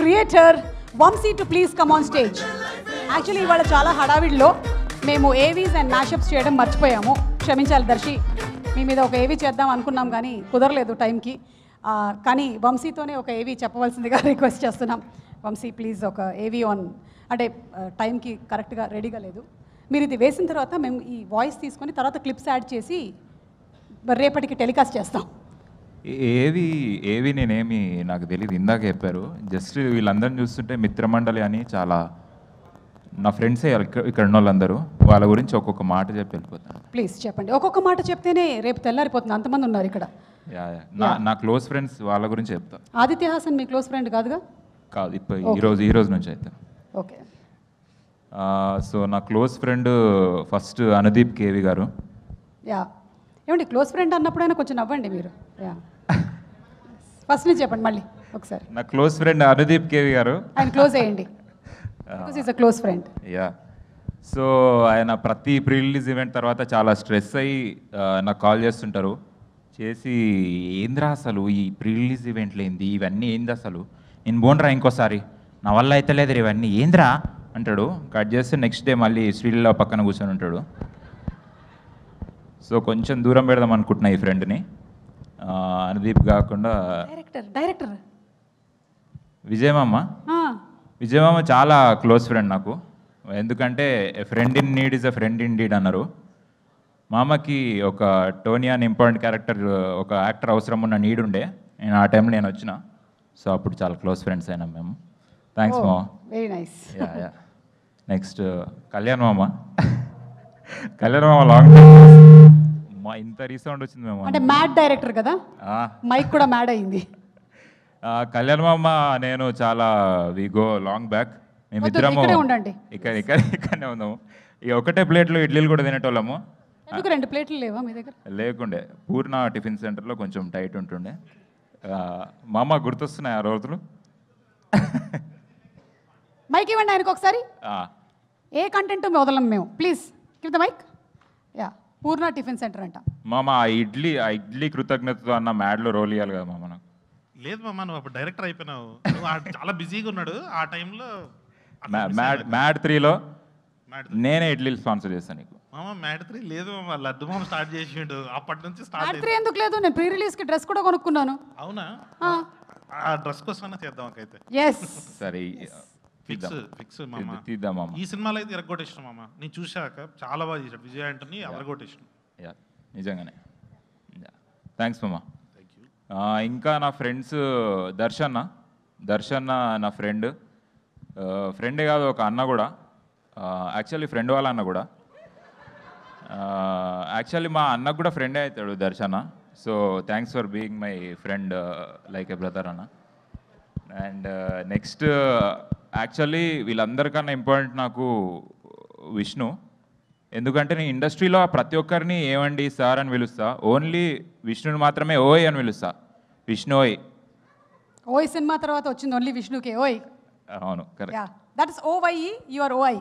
Creator Vamshi to please come on stage. Actually ఇవాళ చాలా హడావిడిలో మేము ఏవీస్ అండ్ మ్యాషప్స్ చేయడం మర్చిపోయాము, క్షమించాలి దర్శి. మీ మీద ఒక ఏవీ చేద్దాం అనుకున్నాం కానీ కుదరలేదు టైంకి. కానీ వంశీతోనే ఒక ఏవీ చెప్పవలసిందిగా రిక్వెస్ట్ చేస్తున్నాం. వంశీ ప్లీజ్ ఒక ఏవీ ఆన్, అంటే టైంకి కరెక్ట్గా రెడీగా లేదు. మీరు ఇది వేసిన తర్వాత మేము ఈ వాయిస్ తీసుకొని తర్వాత క్లిప్స్ యాడ్ చేసి రేపటికి టెలికాస్ట్ చేస్తాం. ఏవి నేనేమి నాకు తెలియదు, ఇందాక చెప్పారు. జస్ట్ వీళ్ళందరిని చూస్తుంటే మిత్రమండలి అని చాలా నా ఫ్రెండ్సే ఇక్కడ ఉన్న వాళ్ళందరూ, వాళ్ళ గురించి ఒక్కొక్క మాట చెప్పి వెళ్ళిపోతాను. ప్లీజ్ చెప్పండి, ఒక్కొక్క మాట చెప్తేనే రేపు తెల్లారిపోతుంది, అంతమంది ఉన్నారు ఇక్కడ. నా క్లోజ్ ఫ్రెండ్స్ వాళ్ళ గురించి చెప్తా. ఆదిత్య హాసన్ మీ క్లోజ్ ఫ్రెండ్ కాదుగా? కాదు, ఇప్పుడు ఈ రోజు నుంచి అయితే. ఓకే. సో నా close friend first Anudeep KV గారు. యా, ఏమండి క్లోజ్ ఫ్రెండ్ అన్నప్పుడైనా కొంచెం నవ్వండి మీరు. యా, ఫస్ట్ నుంచి చెప్పండి మళ్ళీ ఒకసారి. నా క్లోజ్ ఫ్రెండ్ అనుదీప్ కేవి గారు. ఆయన క్లోజ్ అయ్యండి, is a close friend. Yeah, so ఆయన ప్రతి ప్రీ రిలీజ్ ఈవెంట్ తర్వాత చాలా స్ట్రెస్ అయ్యి నాకు కాల్ చేస్తుంటారు. చేసి ఏంద్రా అసలు ఈ ప్రీ రిలీజ్ ఈవెంట్లు ఏంది, ఇవన్నీ ఏంది అసలు, నేను బోన్రా ఇంకోసారి, నా వల్ల అయితే లేదు ఇవన్నీ ఏంద్రా అంటాడు. కట్ చేస్తే నెక్స్ట్ డే మళ్ళీ స్వీల్లో పక్కన కూర్చొని ఉంటాడు. సో కొంచెం దూరం పెడదాం అనుకుంటున్నా ఈ ఫ్రెండ్ని. అనుదీప్ కాకుండా డైరెక్టర్ విజయమామ చాలా క్లోజ్ ఫ్రెండ్ నాకు. ఎందుకంటే friend in need is a friend in deed అన్నారు. మామకి ఒక టోనీ అని ఇంపార్టెంట్ క్యారెక్టర్, ఒక యాక్టర్ అవసరం ఉన్న నీడ్ ఉండే, నేను ఆ టైంలో నేను వచ్చిన. సో అప్పుడు చాలా క్లోజ్ ఫ్రెండ్స్ అయినాం మేము. థ్యాంక్స్ మామ. Very nice. Yeah, next Kalyan మామ. కళ్యాణ్ మామ లాంగ్ టైం మా ఇంత రీసౌండ్ వచ్చింది మేము. అంటే మ్యాడ్ డైరెక్టర్ కదా, మైక్ కూడా మ్యాడ్ అయింది. కళ్యాణ్ మామ నేను చాలా వి గో లాంగ్ బ్యాక్. మేమిద్దరము ఇక్కడనే ఉన్నాము. ఇక ఒకటే ప్లేట్లో ఇడ్లీలు కూడా తినేటోళ్ళము. ఎందుకు 2 ప్లేట్లు లేవా మీ దగ్గర? లేకుండే, పూర్ణ టిఫిన్ సెంటర్లో కొంచెం టైట్ ఉంటుండే. మామ గుర్తొస్తున్నాయి ఆ రోజులు. మైక్ ఇవ్వండి ఆయనకు ఒకసారి. ఏ కంటెంట్ వదలం మేము, please give the mike. Yeah, Purna tiffin centre అంట. మామ ఆ ఇడ్లీ కృతజ్ఞతతో అన్న మ్యాడ్లో రోల్ ఇవ్వాలి కదా మామ. నాకు లేదు మామ, నువ్వు అప్పుడు డైరెక్టర్ అయిపోయినావు, చాలా బిజీగా ఉన్నాడు ఆ టైంలో. మ్యాడ్ 3లో నేనే ఇడ్లీలు స్పాన్సర్ చేస్తాను నీకు. మామ మ్యాడ్ 3 లేదు మామ, లడ్డు మామ స్టార్ట్ చేసిండు, అప్పటి నుంచి స్టార్ట్. మ్యాడ్ 3 ఎందుకు లేదు? నేను ప్రీ రిలీజ్ కి డ్రెస్ కూడా కొనుక్కున్నాను. అవునా? ఆ డ్రెస్ కోసం చేద్దాం అయితే. yes సరే, ఫిక్స్ మామ, తీద్దాం మామ. ఈ సినిమాలో అయితే ఎరగొట్టేసిన మామ, నేను చూశాక చాలా బాగా చేశాడు విజయ్ ఆంటనీ, ఎరగొట్టేసిన. యా, నిజంగానే. థ్యాంక్స్ మామ. ఇంకా నా ఫ్రెండ్స్ దర్శన్న నా ఫ్రెండే కాదు, ఒక అన్న కూడా. యాక్చువల్లీ ఫ్రెండ్ వాళ్ళ అన్న కూడా. యాక్చువల్లీ మా అన్నకు కూడా ఫ్రెండే అవుతాడు దర్శన. So thanks for being my friend like a brother అన్న. అండ్ నెక్స్ట్ యాక్చువల్లీ వీళ్ళందరికన్నా ఇంపార్టెంట్ నాకు విష్ణు. ఎందుకంటే నేను ఇండస్ట్రీలో ప్రతి ఒక్కరిని ఏమండి సార్ అని పిలుస్తా, ఓన్లీ విష్ణుని మాత్రమే ఓయ్ అని పిలుస్తా. విష్ణు ఓయ్. ఓయ్ సినిమా తర్వాత వచ్చింది ఓన్లీ విష్ణుకే ఓయ్. అవును, కరెక్ట్. దట్ ఇస్ ఓవై, యు ఆర్ ఓయ్.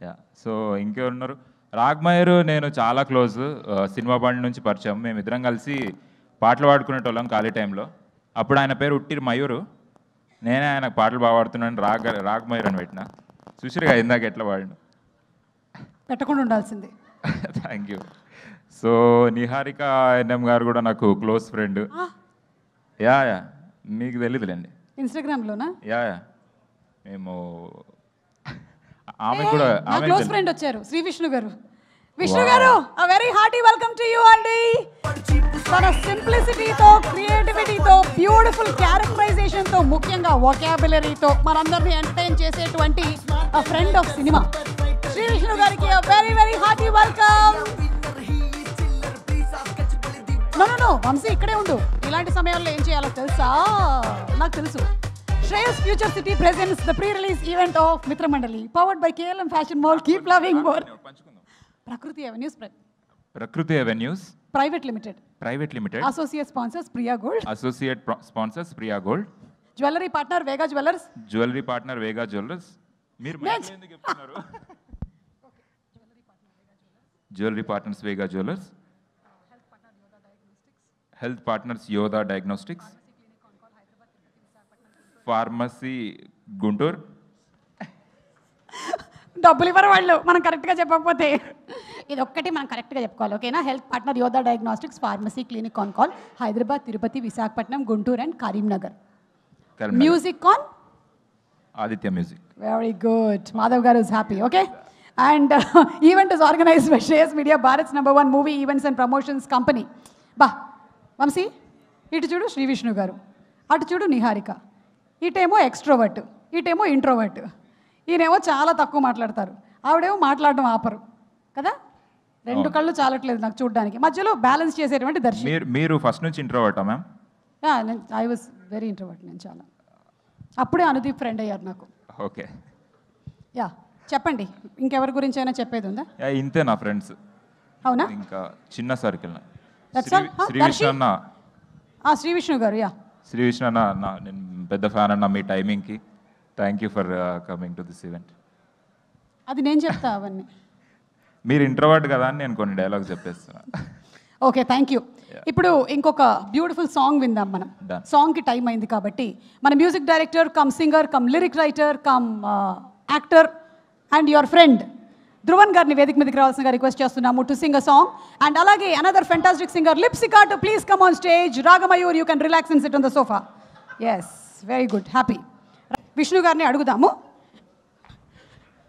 యా, సో ఇంకెవరున్నారు? రాగ్మయూర్ నేను చాలా క్లోజ్, సినిమా బండి నుంచి పరిచయం. మేమిద్దరం కలిసి పాటలు పాడుకునేటోళ్ళం ఖాళీ టైంలో. అప్పుడు ఆయన పేరు ఉట్టిరి మయూరు, నేనే ఆయనకు పాటలు బాగా పాడుతున్నాను, రాగ్మయూర్ అని పెట్టిన. చూసిరుగా ఇందాక ఎట్లా పాడిన, పెట్టకుండా ఉండాల్సింది. Thank you. So Niharika NM గారు కూడా నాకు క్లోజ్ ఫ్రెండ్. యా, మీకు తెలియదులేండి, ఇన్స్టాగ్రామ్లోనా? యా, మేము ఆమె కూడా క్లోజ్ ఫ్రెండ్ వచ్చారు, శ్రీ విష్ణు గారు. విష్ణు గారు, a very hearty welcome to you అండి. తన సింప్లిసిటీతో, క్రియేటివిటీతో, బ్యూటిఫుల్ క్యారెక్టరైజేషన్తో, ముఖ్యంగా వొకాబులరీతో మనందరినీ ఎంటర్టైన్ చేసేటువంటి friend of cinema Shri Vishnu గారికి a very very hearty welcome. No Vamsi ఇక్కడే ఉండు, ఇలాంటి సమయాల్లో ఏం చేయాలో తెలుసా? నాకు తెలుసు. Shreyas future city presents the pre release event of Mithramandali, powered by KLM fashion mall. Keep loving more. Prakruthi avenues private limited. Associate sponsors Priya gold. Jewellery partner Vega jewellers. మీరు ఎందుకు చెప్తున్నారు? Jewellery partners Vega jewellers. Health partners Yodha diagnostics. Pharmacy Guntur. డబ్బులు ఇవ్వరు వాళ్ళు మనం కరెక్ట్గా చెప్పకపోతే. ఇది ఒక్కటి మనం కరెక్ట్గా చెప్పుకోవాలి, ఓకేనా? Health partner Yodha diagnostics pharmacy clinic on call, Hyderabad, Tirupati, Visakhapatnam, Guntur and Karimnagar. Music on Aditya music. Very good. Madhav గారు is happy. Okay. And event is organised by Shreyas media, Bharat's #1 movie events and promotions company. బా వంశీ, ఇటు చూడు శ్రీ విష్ణు గారు, అటు చూడు నిహారిక. ఇటేమో ఎక్స్ట్రోవర్ట్, ఇటేమో ఇంట్రోవర్ట్. ఈయనేమో చాలా తక్కువ మాట్లాడతారు, ఆవిడేమో మాట్లాడడం ఆపరు కదా. రెండు కళ్ళు చాలట్లేదు నాకు చూడడానికి. మధ్యలో బ్యాలెన్స్ చేసేటువంటి దర్శనం. మీరు ఫస్ట్ నుంచి ఇంట్రోవర్టా ma'am? I was very introvert. నేను చాలా అప్పుడే అనుదీప్ ఫ్రెండ్ అయ్యారు నాకు. ఓకే. యా చెప్పండి, ఇంకెవరి గురించి అయినా చెప్పేది ఉందా? ఇంతే నా ఫ్రెండ్స్. అవునా? ఇంకా చిన్న circle. That's all? Shri Vishnu అన్న. శ్రీ విష్ణు గారు. యా శ్రీ విష్ణు అన్న, నేను పెద్ద ఫ్యాన్ అన్న మీ టైమింగ్కి. Thank you for coming to this event. అది నేను చెప్తా అవన్నీ. మీరు ఇంట్రోవర్ట్ కదా అని నేను కొన్ని డైలాగ్స్ చెప్పేస్తున్నా. Okay, thank you. ఇప్పుడు ఇంకొక బ్యూటిఫుల్ సాంగ్ విందాం మనం. సాంగ్కి టైం అయింది కాబట్టి మన music director cum singer cum lyric writer cum actor and your friend Dhruvan గారిని వేదిక మీదకి రావాల్సిందిగా రిక్వెస్ట్ చేస్తున్నాము to sing a song. And అలాగే another fantastic singer Lipsika to please come on stage. Ragamayur, you can relax and sit on the sofa. Yes, very good, happy. Vishnu గారిని అడుగుదాము.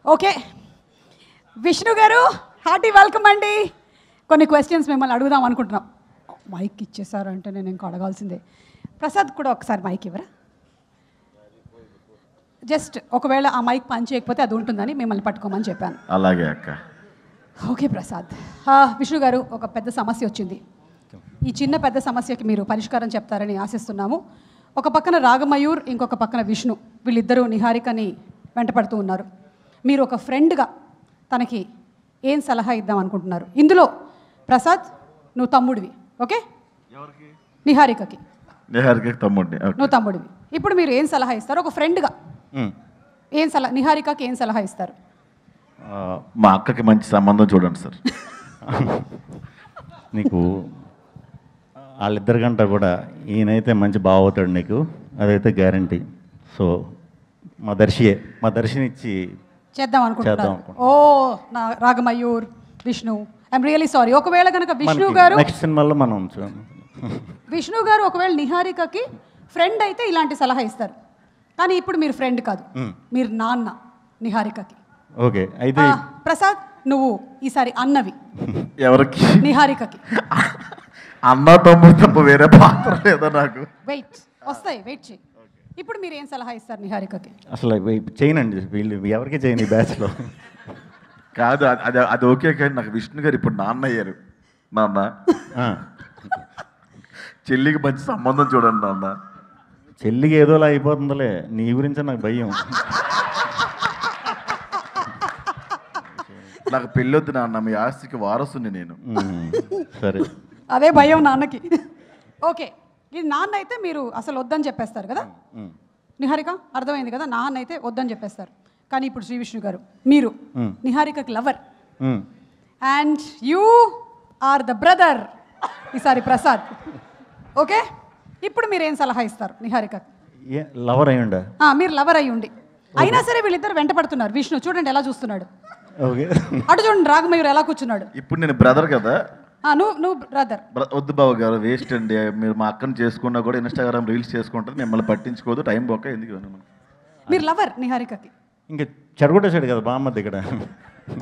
Okay Vishnu గారు, hearty welcome అండి. కొన్ని క్వశ్చన్స్ మిమ్మల్ని అడుగుదాం అనుకుంటున్నాం. మైక్ ఇచ్చేసారు అంటే నేను ఇంకా అడగాల్సిందే. ప్రసాద్ కూడా ఒకసారి మైక్ ఇవ్వరా? జస్ట్ ఒకవేళ ఆ మైక్ పని చేయకపోతే అది ఉంటుందని మిమ్మల్ని పట్టుకోమని చెప్పాను. అలాగే అక్క. ఓకే ప్రసాద్. విష్ణు గారు, ఒక పెద్ద సమస్య వచ్చింది. ఈ చిన్న పెద్ద సమస్యకి మీరు పరిష్కారం చెప్తారని ఆశిస్తున్నాము. ఒక పక్కన రాగమయూర్, ఇంకొక పక్కన విష్ణు, వీళ్ళిద్దరూ నిహారికని వెంటపడుతూ ఉన్నారు. మీరు ఒక ఫ్రెండ్గా తనకి ఏం సలహా ఇద్దాం అనుకుంటున్నారు? ఇందులో ప్రసాద్ నువ్వు తమ్ముడివి, ఓకే? నిహారికకి. నిహారికకి తమ్ముడిని. నువ్వు తమ్ముడివి. ఇప్పుడు మీరు ఏం సలహా ఇస్తారు ఒక ఫ్రెండ్గా? ఏం సలహా, నిహారికకి ఏం సలహా ఇస్తారు? మా అక్కకి మంచి సంబంధం చూడండి సార్. నీకు వాళ్ళిద్దరి కంటే కూడా ఈయనైతే మంచి బావ అవుతాడు నీకు, అదైతే గ్యారంటీ. సో మా దర్శినిచ్చి చేద్దాం అనుకుంటున్నారు. ఓ నా Ragamayur, Vishnu, I'm really sorry. ఒకవేళ కనుక విష్ణు గారు నెక్స్ట్ సినిమాలో మనం విష్ణు గారు ఒకవేళ నిహారికకి ఫ్రెండ్ అయితే ఇలాంటి సలహా ఇస్తారు. కానీ ఇప్పుడు మీరు ఫ్రెండ్ కాదు, మీరు నాన్న నిహారికకి. ఓకే, అయితే ప్రసాద్ నువ్వు ఈసారి అన్నవి. ఎవరికి? నిహారికకి. అన్న తమ్ముడు తప్ప వేరే పాత్ర లేదా నాకు? వెయిట్ వస్తాయి, వెయిట్ చేయి. ఇప్పుడు మీరు ఏం సలహా ఇస్తారు నిహారికకి? అసలు చేయనండి, వీళ్ళు ఎవరికి చేయను ఈ బ్యాచ్లో. కాదు, అది ఓకే. కానీ నాకు విష్ణు గారు ఇప్పుడు నాన్న అయ్యారు. నాన్న, చెల్లికి మంచి సంబంధం చూడండి నాన్న. చెల్లికి ఏదోలా అయిపోతుందిలే, నీ గురించి నాకు భయం. నాకు పెళ్ళొద్దు నాన్న, మీ ఆస్తికి వారసుని నేను. సరే, అదే భయం నాన్నకి. ఓకే, ఇది నాన్న అయితే మీరు అసలు వద్దని చెప్పేస్తారు కదా నిహారిక, అర్థమైంది కదా? నాన్న అయితే వద్దని చెప్పేస్తారు. కానీ ఇప్పుడు శ్రీ విష్ణు గారు, మీరు నిహారికకి lover and you are the brother ఈసారి ప్రసాద్. ఓకే, ఇప్పుడు మీరు ఏం సలహా ఇస్తారు నిహారికకి? లవర్ అయ్యుండా? మీరు లవర్ అయ్యి ఉండి అయినా సరే వీళ్ళిద్దరు వెంట పడుతున్నారు. విష్ణు చూడండి ఎలా చూస్తున్నాడు, ఓకే. అటు చూడండి రాగమయూర్ ఎలా కూర్చున్నాడు. ఇప్పుడు నేను బ్రదర్ కదా. నువ్వు బ్రదర్. వద్దు బాబు గారు, వేస్ట్ అండి. మీరు మా అక్కని చేసుకున్నా కూడా ఇన్స్టాగ్రామ్ రీల్స్ చేసుకుంటారు, మిమ్మల్ని పట్టించుకోదు, టైం పోక ఎందుకు. మీరు లవర్ నిహారికకి, ఇంకా చెడగొట్టేసాడు కదా బామ్మది ఇక్కడ,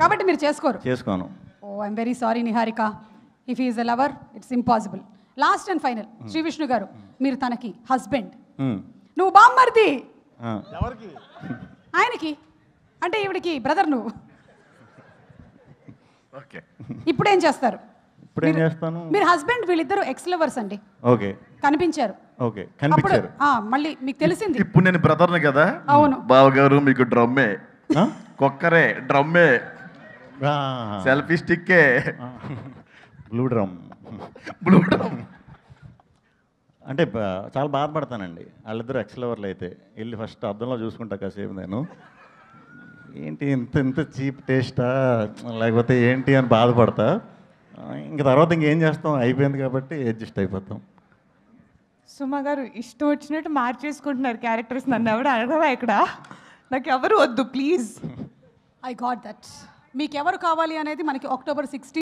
కాబట్టి మీరు చేసుకోను. Oh I'm very sorry Niharika, if is a lover it's impossible. Last and final Shri Vishnu గారు, మీరు తనకి హస్బెండ్, నువ్వు బామ్మర్ది ఆయనకి, అంటే ఈవిడికి బ్రదర్ నువ్వు. ఓకే, ఇప్పుడు ఏం చేస్తారు? ఇప్పుడు ఏం చేస్తాను? మీరు హస్బెండ్, వీళ్ళిద్దరు ఎక్స్ లవర్స్ అండి. ఓకే, కనిపించారు. ఓకే, కనిపించారు. మళ్ళీ మీకు తెలిసింది. ఇప్పుడు నేను బ్రదర్ని కదా. అవును బావగారు, మీకు డ్రమ్మే, కుక్కరే, డ్రమ్మే, సెల్ఫీ స్టిక్కే, బ్లూ డ్రమ్. బ్లూ డ్రమ్ అంటే చాలా బాధపడతానండి. వాళ్ళిద్దరు ఎక్స్లవర్లు అయితే వెళ్ళి ఫస్ట్ అద్దంలో చూసుకుంటా కాసేపు నేను, ఏంటి ఇంత చీప్ టేస్టా లేకపోతే ఏంటి అని బాధపడతా. ఇంక తర్వాత ఇంకేం చేస్తాం, అయిపోయింది కాబట్టి అడ్జస్ట్ అయిపోతాం. సుమా గారు ఇష్టం వచ్చినట్టు మార్చేసుకుంటున్నారు క్యారెక్టర్స్. నన్ను ఎవరు అడగవా ఇక్కడ? నాకు ఎవరు వద్దు ప్లీజ్. I got that. మీకు ఎవరు కావాలి అనేది మనకి October 16